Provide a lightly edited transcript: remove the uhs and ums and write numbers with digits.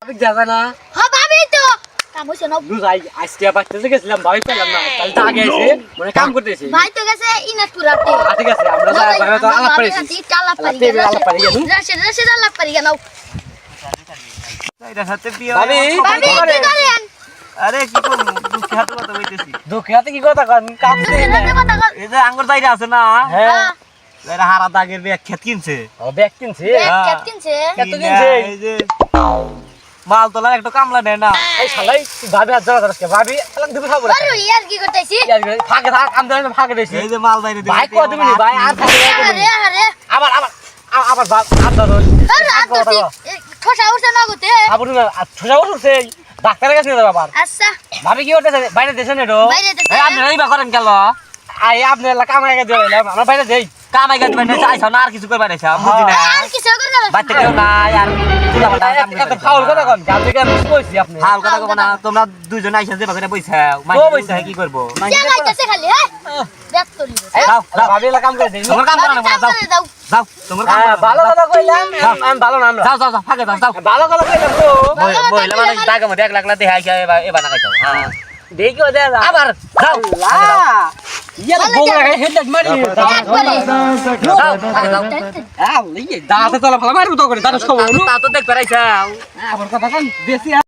আমি যাবা না হ্যাঁ ভাবি তো কাম হইছে না দু যাই আজকে বাচ্চাতে গেছিলাম ভাই পেলাম না তাহলে তো আগে এসে মানে কাম করতেছি ভাই তো গেছে ইনাতপুরাতে ঠিক আছে আমরা যাই তো আলাপ করেছি আলাপ পারি আলাপ পারি গেল রশে আলাপ পারি গেল এটা সাথে পিও ভাবি ভাবি কি করেন আরে কি করব দুঃখ হাতে কথা কইতেছি দুঃখ হাতে কি কথা কন কাম নেই না এই যে আঙ্গুর দাইরা আছে না হ্যাঁ এরা হারা দাগের ব্যাগ খেত কিনছে ও ব্যাগ কিনছে ক্যাপ কিনছে কত কিনছে এই যে মাল তোলার একটা কামলা নেয় না এই শালাই ভাবি আজ যাওয়া করছে ভাবি শালা দিবি খাবো আরে ইয়ার কি করতেছি ফাঁকে থাক আম দেন ফাঁকে দেছি এই যে মাল বাইরে ভাই কত দিবি ভাই আর থাকে আরে আরে আবার আবার আবার ভাব আর ধরো আরে আতছি ঠোসা উঠছে না গতে আবার না ছোজা উঠছে ডাক্তারের কাছে যাবে আবার আচ্ছা ভাবি কি করতেছে বাইরে দেশে নেটো বাইরে দেশে। এই আপনি এইবা করেন কেন আই আপনি কাম আগে দিলাম আমরা বাইরে যাই কামাই গাছ বাইরে চাইছ না আর কিছু করবা নাইছ বুঝি না আর কিছু করবে না বাচ্চা কেউ না আর পুরা বাটা কাম এত ফাউল কথা কোন গাবি কেন কইছি আপনি হাল কথা কব না তোমরা দুইজন আইছা যে বাগরে বইছা মাই বইছা কি করব চালাইতেছে খালি হ্যাঁ ব্যাক করি যাও যাও ভাবি কাম করে দেই তোমার কাম করো না যাও দাও যাও তোমার কাম করো ভালো কথা কইলাম আমি ভালো না আমরা যাও যাও যাও ফাকে যাও যাও ভালো কথা কইলাম তো মহিলা মানে টাকা মধ্যে 1 লাখ লাখ দেখাই এবার না খাইছো হ্যাঁ দেখি ওদে আবার যাও ইয়া গোগরা হেডলাইট মারি একবারে যাও ফাকে যাও দাঁতে তোলা ভালো মারবো তো করে দাঁত সব তা তো দেখ পেরাইছাও আবার কথা কোন বেশি